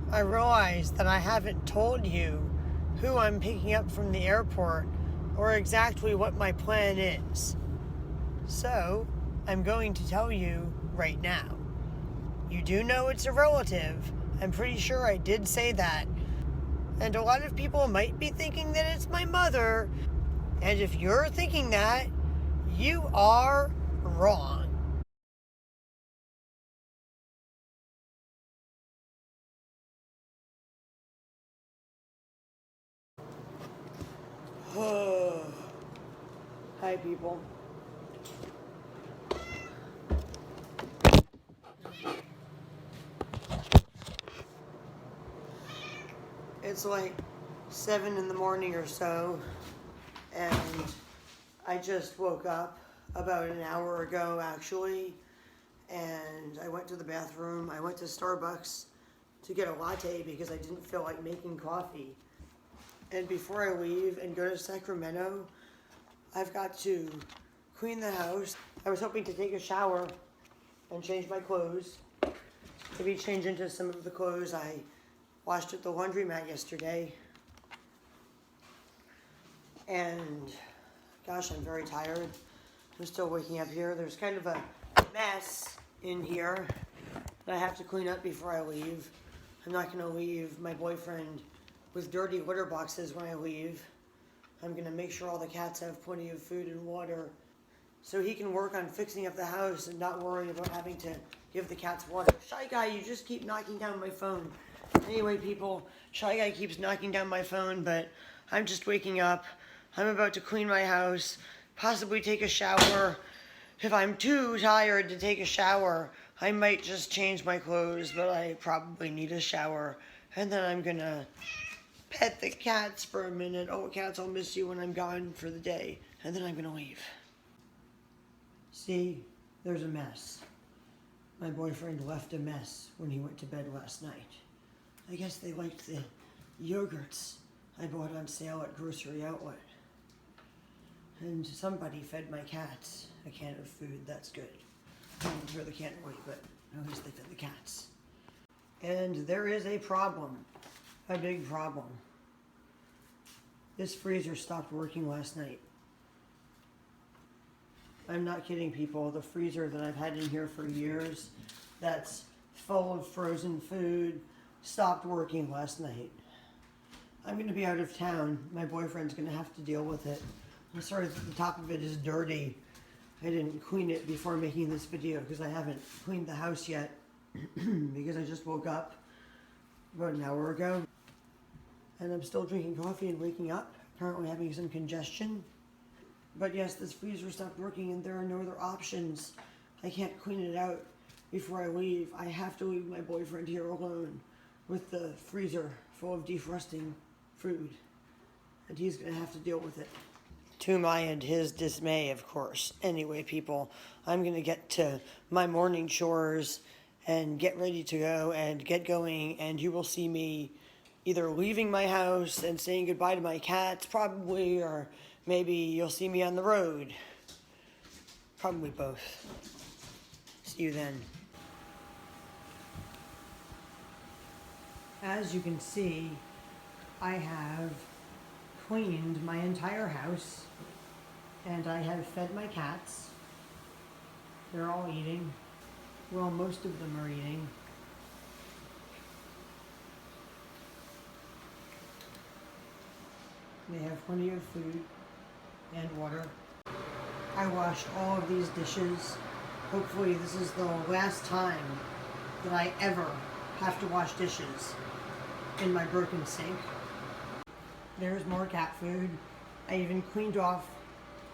I realize that I haven't told you who I'm picking up from the airport or exactly what my plan is. So, I'm going to tell you right now. You do know it's a relative. I'm pretty sure I did say that. And a lot of people might be thinking that it's my mother. And if you're thinking that, you are wrong. Hi, people. It's like 7 in the morning or so, and I just woke up about an hour ago, actually, and I went to the bathroom. I went to Starbucks to get a latte because I didn't feel like making coffee. And before I leave and go to Sacramento, I've got to clean the house. I was hoping to take a shower and change my clothes. Maybe change into some of the clothes I washed at the laundromat yesterday. And gosh, I'm very tired. I'm still waking up here. There's kind of a mess in here that I have to clean up before I leave. I'm not going to leave my boyfriend with dirty litter boxes when I leave. I'm going to make sure all the cats have plenty of food and water so he can work on fixing up the house and not worry about having to give the cats water. Shy Guy, you just keep knocking down my phone. Anyway, people, Shy Guy keeps knocking down my phone, but I'm just waking up. I'm about to clean my house, possibly take a shower. If I'm too tired to take a shower, I might just change my clothes, but I probably need a shower. And then I'm gonna pet the cats for a minute. Oh, cats, I'll miss you when I'm gone for the day. And then I'm gonna leave. See, there's a mess. My boyfriend left a mess when he went to bed last night. I guess they liked the yogurts I bought on sale at Grocery Outlet. And somebody fed my cats a can of food. That's good. I don't really can't wait, but at least they fed the cats. And there is a problem. A big problem. This freezer stopped working last night. I'm not kidding, people. The freezer that I've had in here for years, that's full of frozen food, stopped working last night. I'm going to be out of town. My boyfriend's going to have to deal with it. I'm sorry that the top of it is dirty. I didn't clean it before making this video because I haven't cleaned the house yet because I just woke up about an hour ago. And I'm still drinking coffee and waking up, apparently having some congestion. But yes, this freezer stopped working and there are no other options. I can't clean it out before I leave. I have to leave my boyfriend here alone with the freezer full of defrosting food. And he's going to have to deal with it. To my and his dismay, of course. Anyway, people, I'm going to get to my morning chores and get ready to go and get going. And you will see me either leaving my house and saying goodbye to my cats, probably, or maybe you'll see me on the road. Probably both. See you then. As you can see, I have cleaned my entire house and I have fed my cats. They're all eating. Well, most of them are eating. They have plenty of food and water. I washed all of these dishes. Hopefully this is the last time that I ever have to wash dishes in my broken sink. There's more cat food. I even cleaned off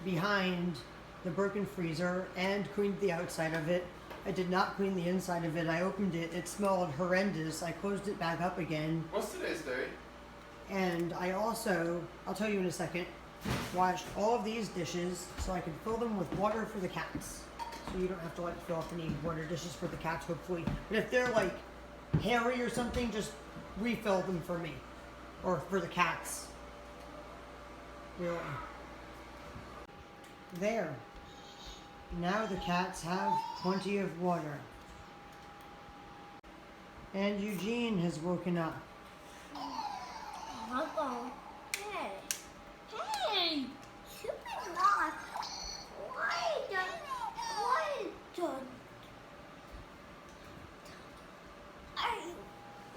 behind the broken freezer and cleaned the outside of it. I did not clean the inside of it. I opened it. It smelled horrendous. I closed it back up again. What's today's date? And I also, I'll tell you in a second, washed all of these dishes so I could fill them with water for the cats. So you don't have to like fill up any water dishes for the cats, hopefully. But if they're like hairy or something, just refill them for me. Or for the cats. Really. There. Now the cats have plenty of water. And Eugene has woken up. Uh-oh. Hey. Hey! Super lost. Why don't I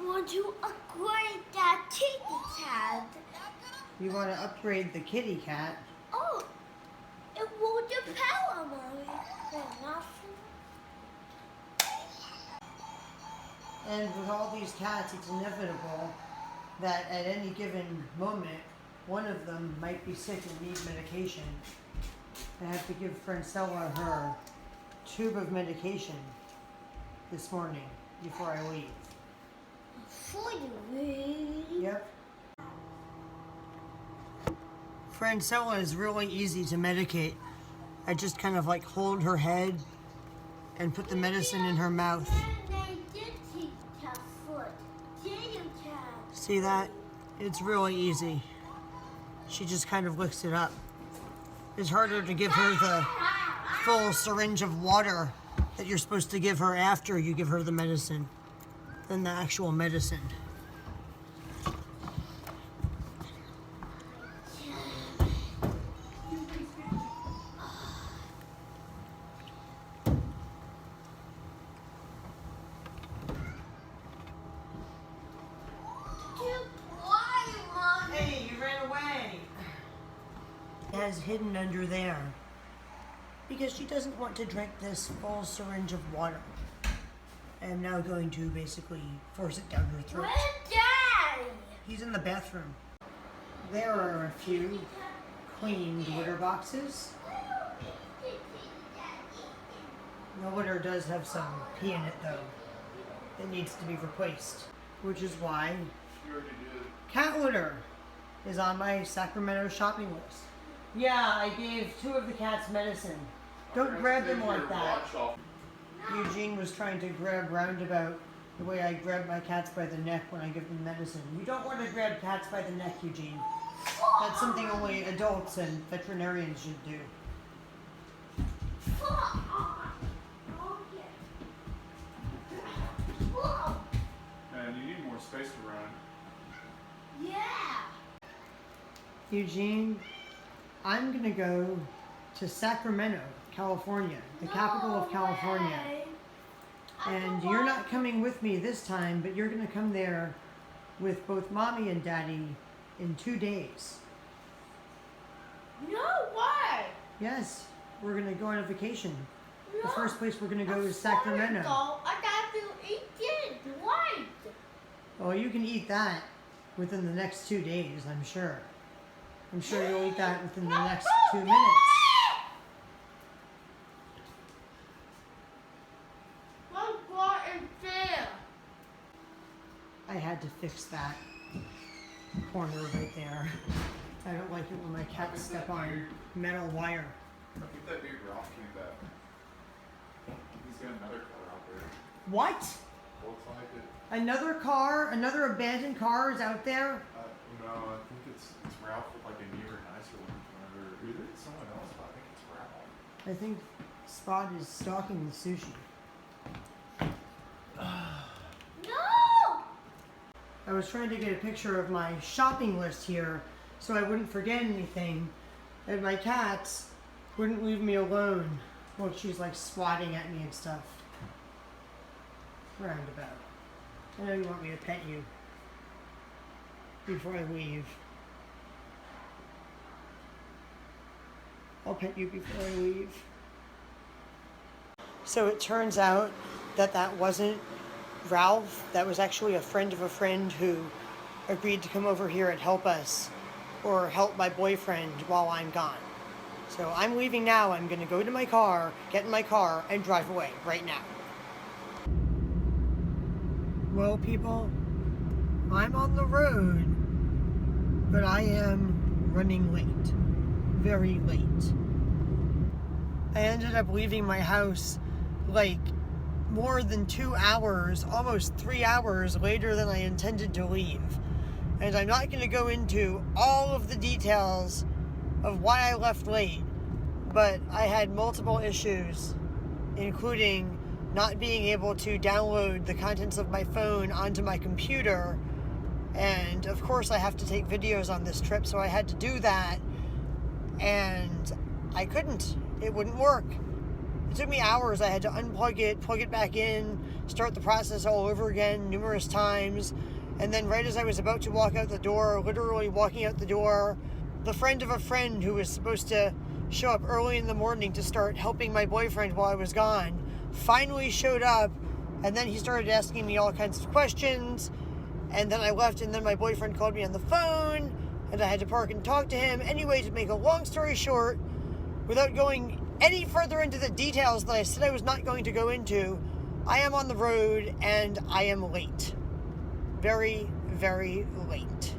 want to upgrade that kitty cat? You want to upgrade the kitty cat? Oh, it will the power, Mommy. And with all these cats, it's inevitable that at any given moment, one of them might be sick and need medication. I have to give Francella her tube of medication this morning before I leave. For the way. Yep. Francella is really easy to medicate. I just kind of like hold her head and put the medicine in her mouth. See that? It's really easy. She just kind of licks it up. It's harder to give her the full syringe of water that you're supposed to give her after you give her the medicine than the actual medicine. Hey, you ran away. Has hidden under there because she doesn't want to drink this full syringe of water. I am now going to basically force it down her throat. Where's Daddy? He's in the bathroom. There are a few cleaned litter boxes. The litter does have some pee in it though. It needs to be replaced, which is why cat litter is on my Sacramento shopping list. Yeah, I gave 2 of the cats medicine. Don't grab them like that. Eugene was trying to grab roundabout the way I grab my cats by the neck when I give them medicine. You don't want to grab cats by the neck, Eugene. That's something only adults and veterinarians should do. And you need more space to run. Yeah. Eugene, I'm gonna go to Sacramento, California, the capital of California. And you're not coming with me this time, but you're gonna come there with both Mommy and Daddy in 2 days. No way. Yes, we're gonna go on a vacation. No. The first place we're gonna go is Sacramento. I got to eat it. Right. Well, you can eat that within the next 2 days, I'm sure. I'm sure you'll eat that within the next 2 minutes. What is there? I had to fix that corner right there. I don't like it when my cats step on metal wire. I think that big Ralph came back. He's got another car out there. What? Looks like it. Another car? Another abandoned car is out there? No, I think it's Ralph with like a newer, nicer one. Either it's someone else, but I think it's Ralph. I think Spot is stalking the sushi. No. I was trying to get a picture of my shopping list here so I wouldn't forget anything. And my cats wouldn't leave me alone while she's like swatting at me and stuff. Roundabout. I know you want me to pet you before I leave. I'll pet you before I leave. So it turns out that that wasn't Ralph. That was actually a friend of a friend who agreed to come over here and help us, or help my boyfriend while I'm gone. So I'm leaving now. I'm gonna go to my car, get in my car, and drive away right now. Well, people, I'm on the road, but I am running late. Very late. I ended up leaving my house like more than 2 hours, almost 3 hours later than I intended to leave. And I'm not going to go into all of the details of why I left late, but I had multiple issues, including not being able to download the contents of my phone onto my computer. And of course I have to take videos on this trip, so I had to do that. And I couldn't. It wouldn't work. It took me hours. I had to unplug it, plug it back in, start the process all over again numerous times. And then right as I was about to walk out the door, literally walking out the door, the friend of a friend who was supposed to show up early in the morning to start helping my boyfriend while I was gone finally showed up. And then he started asking me all kinds of questions. And then I left, and then my boyfriend called me on the phone, and I had to park and talk to him. Anyway, to make a long story short, without going any further into the details that I said I was not going to go into, I am on the road, and I am late. Very, very late.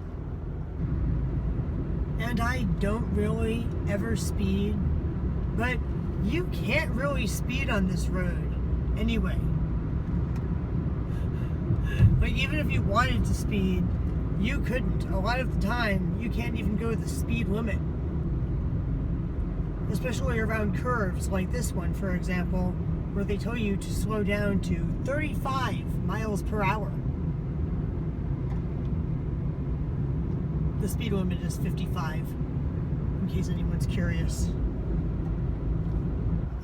And I don't really ever speed, but you can't really speed on this road anyway. Like, even if you wanted to speed, you couldn't. A lot of the time, you can't even go the speed limit. Especially around curves like this one, for example, where they tell you to slow down to 35 miles per hour. The speed limit is 55, in case anyone's curious.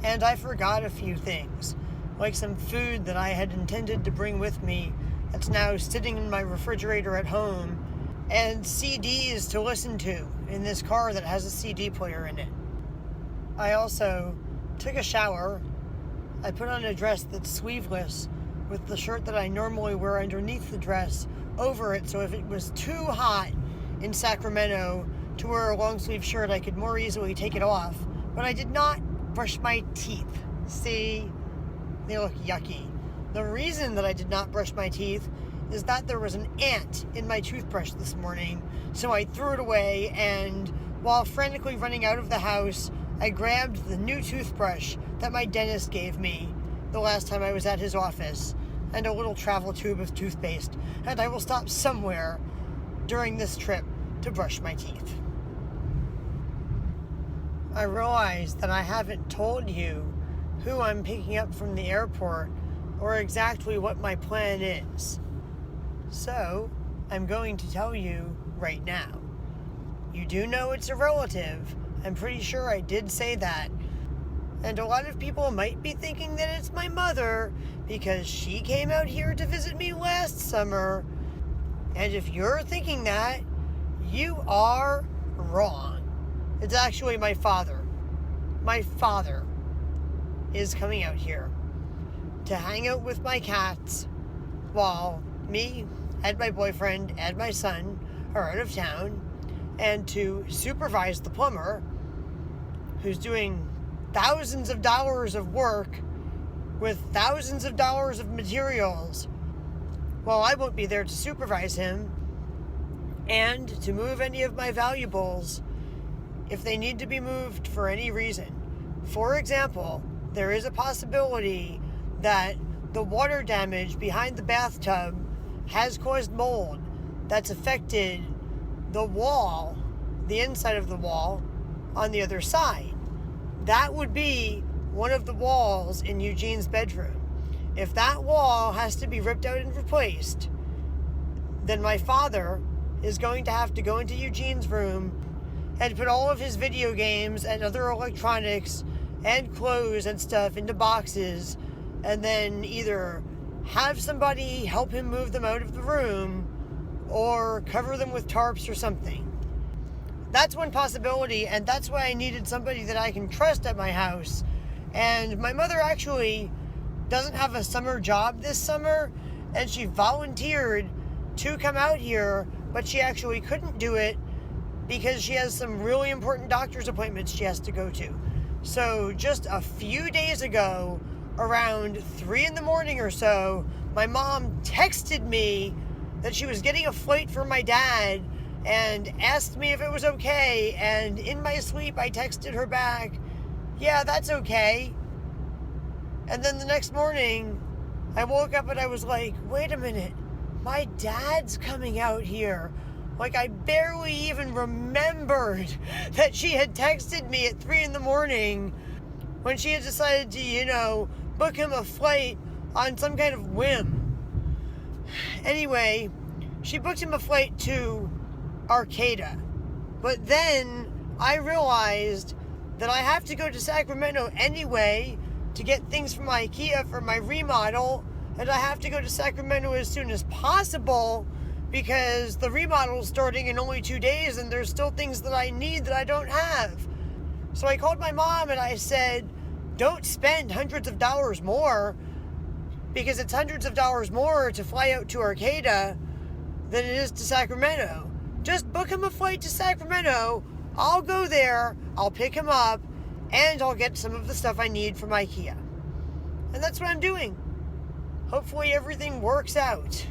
And I forgot a few things, like some food that I had intended to bring with me that's now sitting in my refrigerator at home, and CDs to listen to in this car that has a CD player in it. I also took a shower. I put on a dress that's sleeveless with the shirt that I normally wear underneath the dress over it, so if it was too hot in Sacramento to wear a long sleeve shirt, I could more easily take it off. But I did not brush my teeth. See, they look yucky. The reason that I did not brush my teeth is that there was an ant in my toothbrush this morning, so I threw it away, and while frantically running out of the house, I grabbed the new toothbrush that my dentist gave me the last time I was at his office, and a little travel tube of toothpaste, and I will stop somewhere during this trip to brush my teeth. I realize that I haven't told you who I'm picking up from the airport or exactly what my plan is. So, I'm going to tell you right now. You do know it's a relative. I'm pretty sure I did say that. And a lot of people might be thinking that it's my mother because she came out here to visit me last summer. And if you're thinking that, you are wrong. It's actually my father. My father is coming out here to hang out with my cats while me and my boyfriend and my son are out of town, and to supervise the plumber who's doing thousands of dollars of work with thousands of dollars of materials while I won't be there to supervise him, and to move any of my valuables if they need to be moved for any reason. For example, there is a possibility that the water damage behind the bathtub has caused mold that's affected the wall, the inside of the wall, on the other side. That would be one of the walls in Eugene's bedroom. If that wall has to be ripped out and replaced, then my father is going to have to go into Eugene's room and put all of his video games and other electronics and clothes and stuff into boxes, and then either have somebody help him move them out of the room or cover them with tarps or something. That's one possibility, and that's why I needed somebody that I can trust at my house. And my mother actually doesn't have a summer job this summer, and she volunteered to come out here, but she actually couldn't do it because she has some really important doctor's appointments she has to go to. So just a few days ago, around 3 in the morning or so, my mom texted me that she was getting a flight for my dad and asked me if it was okay, and in my sleep I texted her back, yeah, that's okay. And then the next morning I woke up and I was like, wait a minute, my dad's coming out here. Like, I barely even remembered that she had texted me at 3 in the morning when she had decided to, book him a flight on some kind of whim. Anyway, she booked him a flight to Arcata. But then I realized that I have to go to Sacramento anyway to get things from IKEA for my remodel, and I have to go to Sacramento as soon as possible because the remodel is starting in only 2 days and there's still things that I need that I don't have. So I called my mom and I said, don't spend hundreds of dollars more, because it's hundreds of dollars more to fly out to Arcata than it is to Sacramento. Just book him a flight to Sacramento. I'll go there, I'll pick him up, and I'll get some of the stuff I need from IKEA. And that's what I'm doing. Hopefully everything works out.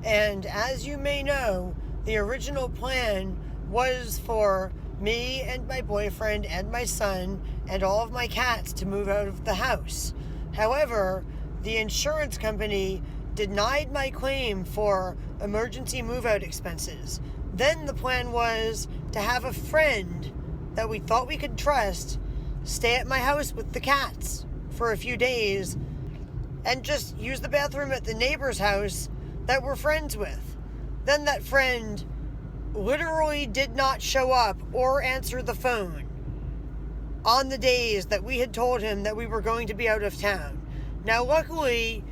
And as you may know, the original plan was for me and my boyfriend and my son and all of my cats to move out of the house. However, the insurance company denied my claim for emergency move-out expenses. Then the plan was to have a friend that we thought we could trust stay at my house with the cats for a few days and just use the bathroom at the neighbor's house that we're friends with. Then that friend literally did not show up or answer the phone on the days that we had told him that we were going to be out of town. Now, luckily,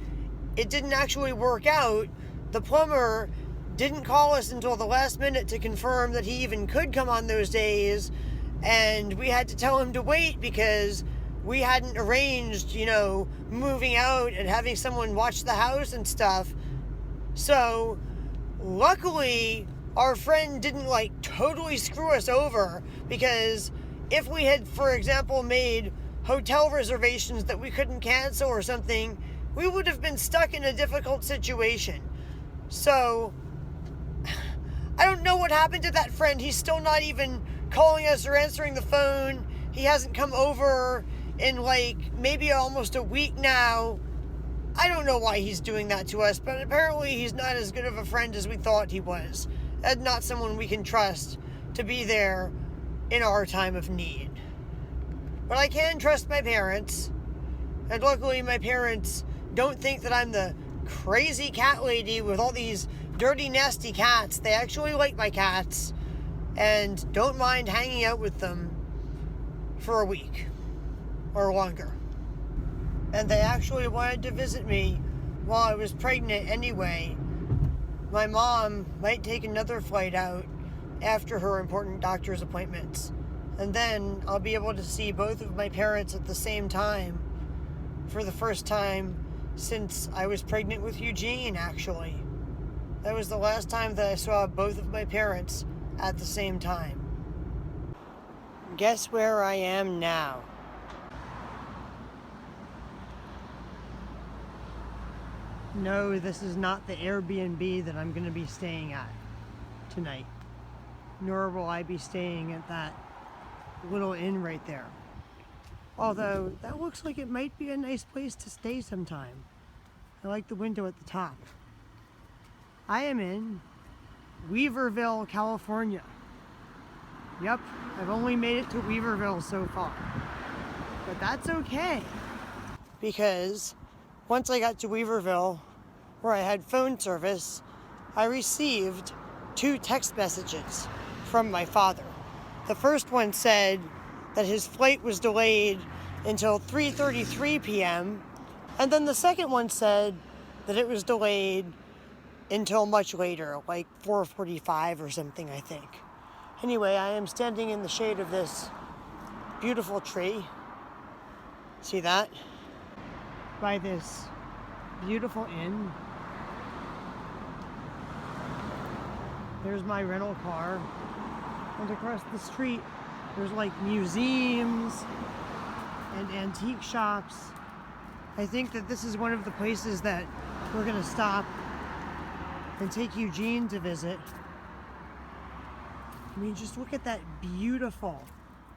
it didn't actually work out. The plumber didn't call us until the last minute to confirm that he even could come on those days, and we had to tell him to wait because we hadn't arranged, moving out and having someone watch the house and stuff. So, luckily, our friend didn't totally screw us over, because if we had, for example, made hotel reservations that we couldn't cancel or something, we would have been stuck in a difficult situation. So, I don't know what happened to that friend. He's still not even calling us or answering the phone. He hasn't come over in maybe almost a week now. I don't know why he's doing that to us, but apparently he's not as good of a friend as we thought he was, and not someone we can trust to be there in our time of need. But I can trust my parents, and luckily my parents don't think that I'm the crazy cat lady with all these dirty, nasty cats. They actually like my cats and don't mind hanging out with them for a week or longer. And they actually wanted to visit me while I was pregnant anyway. My mom might take another flight out after her important doctor's appointments, and then I'll be able to see both of my parents at the same time for the first time since I was pregnant with Eugene, actually. That was the last time that I saw both of my parents at the same time. Guess where I am now? No, this is not the Airbnb that I'm going to be staying at tonight. Nor will I be staying at that little inn right there. Although, that looks like it might be a nice place to stay sometime. I like the window at the top. I am in Weaverville, California. Yep, I've only made it to Weaverville so far. But that's okay. Because once I got to Weaverville, where I had phone service, I received 2 text messages from my father. The first one said that his flight was delayed until 3:33 p.m. And then the second one said that it was delayed until much later, 4:45 or something, I think. Anyway, I am standing in the shade of this beautiful tree. See that? By this beautiful inn. There's my rental car. And across the street, there's museums and antique shops. I think that this is one of the places that we're gonna stop and take Eugene to visit. I mean, just look at that beautiful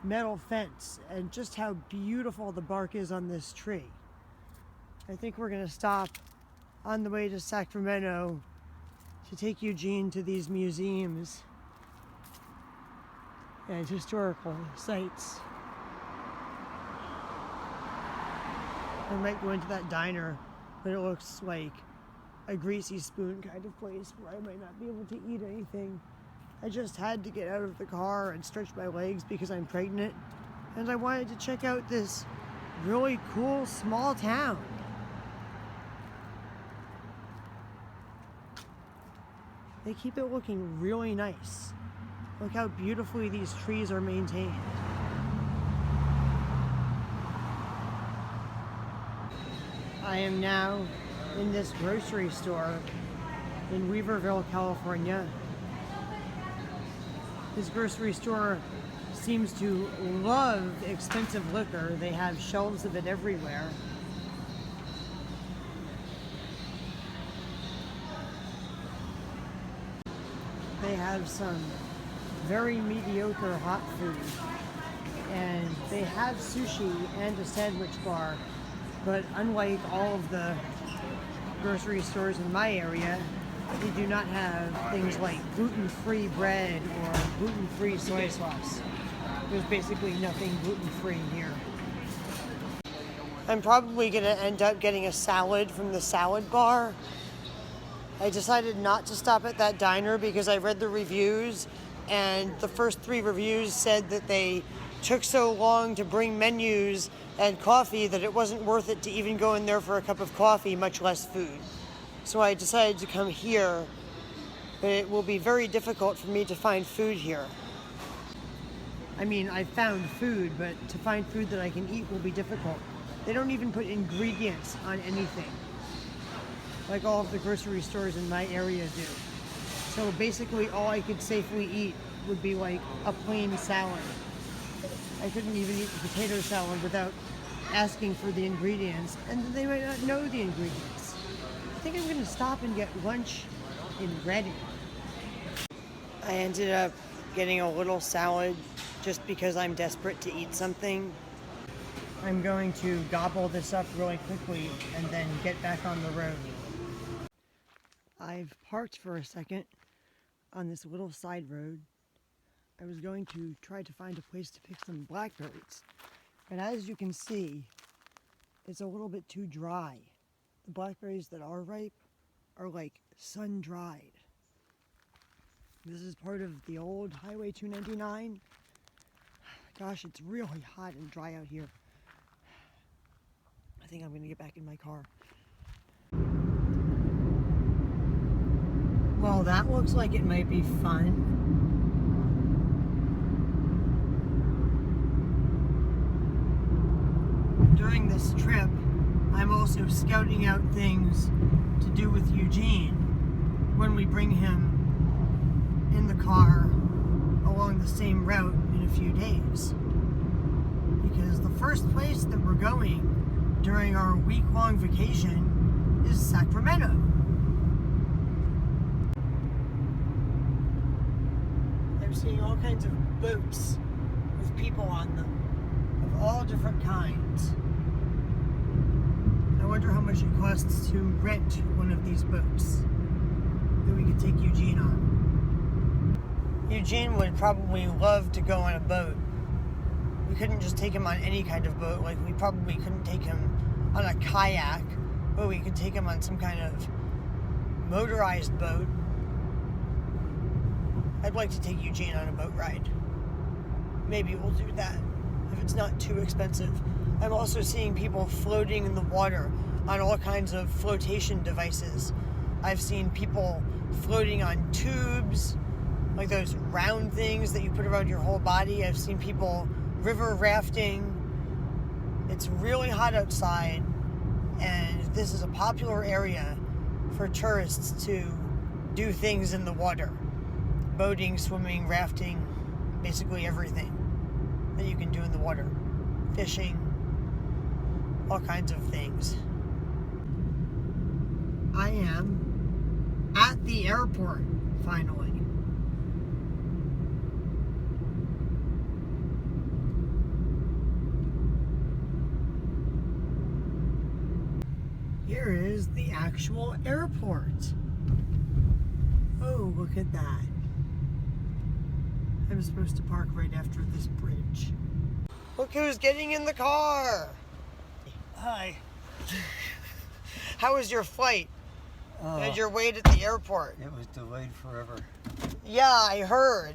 metal fence and just how beautiful the bark is on this tree. I think we're gonna stop on the way to Sacramento to take Eugene to these museums and historical sites. I might go into that diner, but it looks like a greasy spoon kind of place where I might not be able to eat anything. I just had to get out of the car and stretch my legs because I'm pregnant, and I wanted to check out this really cool small town. They keep it looking really nice. Look how beautifully these trees are maintained. I am now in this grocery store in Weaverville, California. This grocery store seems to love expensive liquor. They have shelves of it everywhere. They have some very mediocre hot food, and they have sushi and a sandwich bar, but unlike all of the grocery stores in my area, they do not have things like gluten-free bread or gluten-free soy sauce. There's basically nothing gluten-free here. I'm probably going to end up getting a salad from the salad bar. I decided not to stop at that diner because I read the reviews, and the first 3 reviews said that they took so long to bring menus and coffee that it wasn't worth it to even go in there for a cup of coffee, much less food. So I decided to come here, but it will be very difficult for me to find food here. I mean, I found food, but to find food that I can eat will be difficult. They don't even put ingredients on anything, like all of the grocery stores in my area do. So basically all I could safely eat would be like a plain salad. I couldn't even eat the potato salad without asking for the ingredients, and they might not know the ingredients. I think I'm gonna stop and get lunch in Reading. I ended up getting a little salad just because I'm desperate to eat something. I'm going to gobble this up really quickly and then get back on the road. I've parked for a second on this little side road. I was going to try to find a place to pick some blackberries, and as you can see, it's a little bit too dry. The blackberries that are ripe are like sun-dried. This is part of the old Highway 299. Gosh, it's really hot and dry out here. I think I'm gonna get back in my car. Well, that looks like it might be fun. During this trip, I'm also scouting out things to do with Eugene when we bring him in the car along the same route in a few days. Because the first place that we're going during our week-long vacation is Sacramento. I'm seeing all kinds of boats with people on them of all different kinds. I wonder how much it costs to rent one of these boats that we could take Eugene on. Eugene would probably love to go on a boat. We couldn't just take him on any kind of boat. Like, we probably couldn't take him on a kayak, but we could take him on some kind of motorized boat. I'd like to take Eugene on a boat ride. Maybe we'll do that if it's not too expensive. I'm also seeing people floating in the water on all kinds of flotation devices. I've seen people floating on tubes, like those round things that you put around your whole body. I've seen people river rafting. It's really hot outside, and this is a popular area for tourists to do things in the water. Boating, swimming, rafting, basically everything that you can do in the water. Fishing, all kinds of things. I am at the airport, finally. Here is the actual airport. Oh, look at that. I'm supposed to park right after this bridge. Look who's getting in the car. Hi. How was your flight? Oh, And your wait at the airport? it was delayed forever. Yeah, I heard.